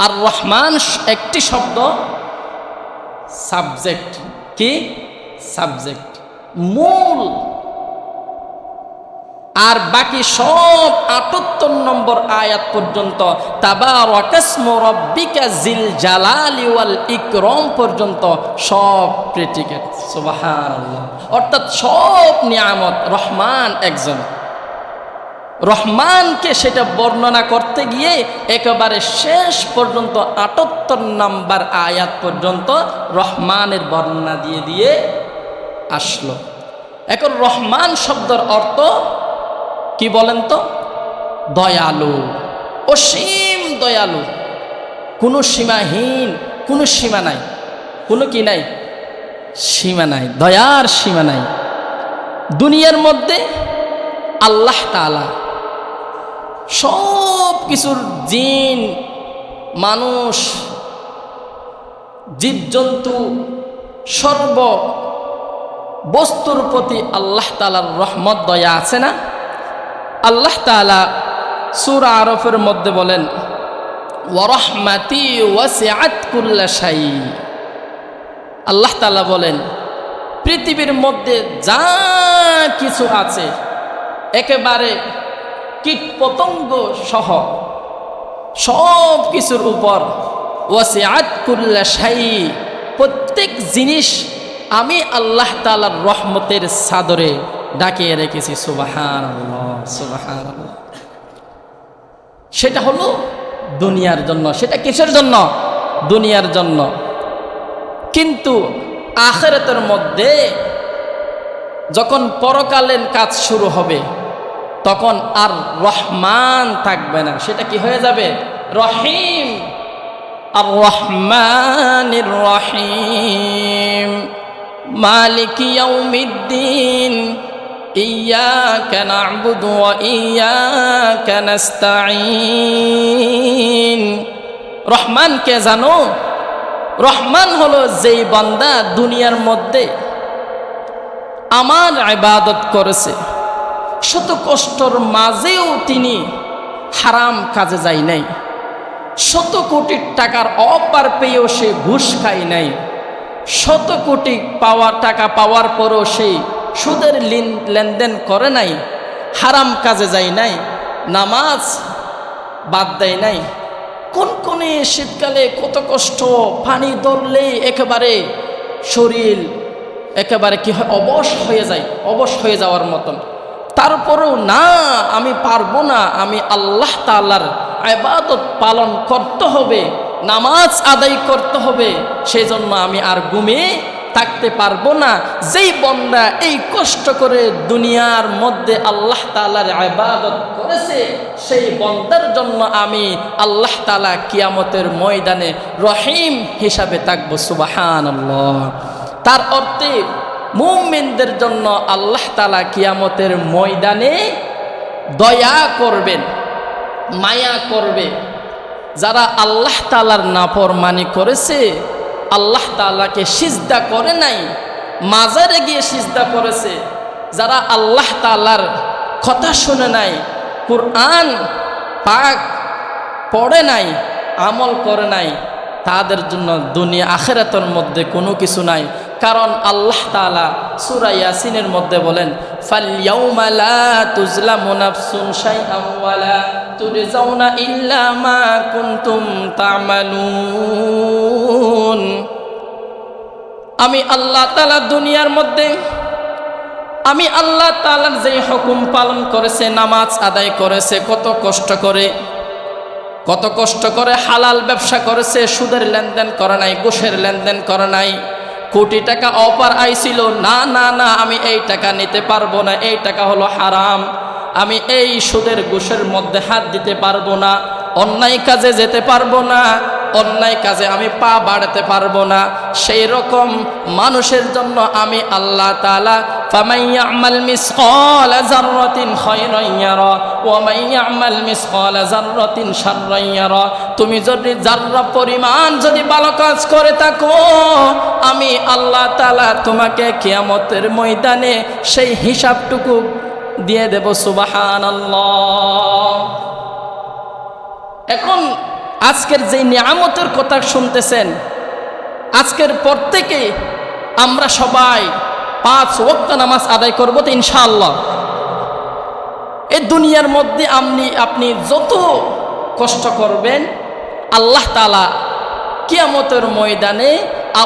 আর রহমান একটি শব্দ, সাবজেক্ট। কি সাবজেক্ট? মূল। আর বাকি সব ৭৮ নম্বর আয়াত পর্যন্ত তাবারাকাসমু রাব্বিকা জিল জালালি ওয়াল ইকরাম পর্যন্ত সব প্রেডিকেট। সুবহানাল্লাহ। অর্থাৎ সব নিয়ামত। রহমান একজন, রহমানকে সেটা বর্ণনা করতে গিয়ে একেবারে শেষ পর্যন্ত ৭৮ নম্বর আয়াত পর্যন্ত রহমানের বর্ণনা দিয়ে দিয়ে আসলো। এখন রহমান শব্দের অর্থ কি বলেন তো? দয়ালু, অসীম দয়ালু, কোনো সীমাহীন, কোনো সীমা নাই, কোনো কি নাই, সীমা নাই, দয়ার সীমা নাই। দুনিয়ার মধ্যে আল্লাহ তাআলা সব কিছুর, জিন, মানুষ, জীবজন্তু, সর্ব বস্তুর প্রতি আল্লাহ তাআলার রহমত, দয়া আছে না? আল্লাহ তাআলা সূরা আরফের মধ্যে বলেন, ওয়া রাহমাতি ওয়াসিআত কুল্লা শাই। আল্লাহ তাআলা বলেন, পৃথিবীর মধ্যে যা কিছু আছে একেবারে কীটপতঙ্গ সহ সব কিছুর উপর ওয়াসিআত কুল্লা শাই, প্রত্যেক জিনিস আমি আল্লাহ তাআলার রহমতের চাদরে ডাকিয়ে রেখেছি। সুবহানাল্লাহ, সুবহানাল্লাহ। সেটা হলো দুনিয়ার জন্য। সেটা কিসের জন্য? দুনিয়ার জন্য। কিন্তু আখিরাতের মধ্যে যখন পরকালীন কাজ শুরু হবে তখন আর রহমান থাকবে না, সেটা কি হয়ে যাবে? রহিম। আর রহমানির রহিম মালিক ইয়াউমিদ্দিন ইয়্যাকা না'বুদু ওয়া ইয়্যাকা নাস্তাঈন। রহমান কে জানো? রহমান হলো যেই বান্দা দুনিয়ার মধ্যে আমার ইবাদত করেছে, শত কষ্টর মাঝেও তিনি হারাম কাজে যায় নাই, শত কোটি টাকার অপার পেয়েও সে ঘুষ খায় নাই, শত কোটি টাকা পাওয়ার পরও সেই সুদের লেনদেন করে নাই, হারাম কাজে যায় নাই, নামাজ বাদ দেয় নাই। কোন শীতকালে কত কষ্ট, পানি ধরলে একেবারে শরীর একেবারে কি হয়, অবশ হয়ে যায়, অবশ হয়ে যাওয়ার মতন। তারপরেও না, আমি পারবো না, আমি আল্লাহ তাআলার ইবাদত পালন করতে হবে, নামাজ আদায় করতে হবে, সেই জন্য আমি আর ঘুমিয়ে থাকতে পারবো না। যেই বান্দা এই কষ্ট করে দুনিয়ার মধ্যে আল্লাহ তাআলার ইবাদত করেছে, সেই বান্দার জন্য আমি আল্লাহ তাআলা কিয়ামতের ময়দানে রহিম হিসাবে থাকবো। সুবহানাল্লাহ। তার অর্থে মুমিনদের জন্য আল্লাহ তাআলা কিয়ামতের ময়দানে দয়া করবেন, মায়া করবে। যারা আল্লাহ তাআলার নাফরমানি করেছে, আল্লাহ তাআলাকে সিজদা করে নাই, মাজারে গিয়ে সিজদা করেছে, যারা আল্লাহ তাআলার কথা শুনে নাই, কুরআন পাক পড়ে নাই, আমল করে নাই, তাদের জন্য দুনিয়া আখিরাতের মধ্যে কোনো কিছু নাই। কারণ আল্লাহ তাআলা সূরা ইয়াসিনের মধ্যে বলেন, ফালইয়াউমা লা তুজলামু নাফসুন শাইআন ওয়া লা তুজজাউনা ইল্লা মা কুনতুম তা'মালুন। আমি আল্লাহ তাআলা দুনিয়ার মধ্যে আমি আল্লাহ তাআলার যে হুকুম পালন করেছে, নামাজ আদায় করেছে, কত কষ্ট করে হালাল ব্যবসা করেছে, সুদের লেনদেন করে নাই, ঘুষের লেনদেন করে নাই, কোটি টাকা অফার আইছিল, না না না আমি এই টাকা নিতে পারবো না, এই টাকা হলো হারাম, আমি এই সুদের ঘুষের মধ্যে হাত দিতে পারবো না, অন্যায় কাজে যেতে পারবো না, অন্যায় কাজে আমি পা বাড়াতে পারবো না। সেই রকম মানুষের জন্য আমি আল্লাহ তাআলা ফামান ইয়ামাল মিসকালা যাররাতিন খায়রান ইয়ারা ওয়া মান ইয়ামাল মিসকালা যাররাতিন শাররান ইয়ারা। তুমি যদি যাররা পরিমাণ যদি ভালো কাজ করে থাকো, আমি আল্লাহ তাআলা তোমাকে কিয়ামতের ময়দানে সেই হিসাবটুকু দিয়ে দেব। সুবহানাল্লাহ। এখন আজকের যে নিয়ামতের কথা শুনতেছেন, আজকের পর থেকে আমরা সবাই 5 ওয়াক্ত নামাজ আদায় করব তো ইনশাআল্লাহ। এই দুনিয়ার মধ্যে আপনি যত কষ্ট করবেন, আল্লাহ তাআলা কিয়ামতের ময়দানে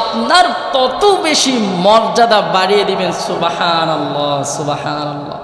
আপনার তত বেশি মর্যাদা বাড়িয়ে দিবেন। সুবহানাল্লাহ, সুবহানাল্লাহ।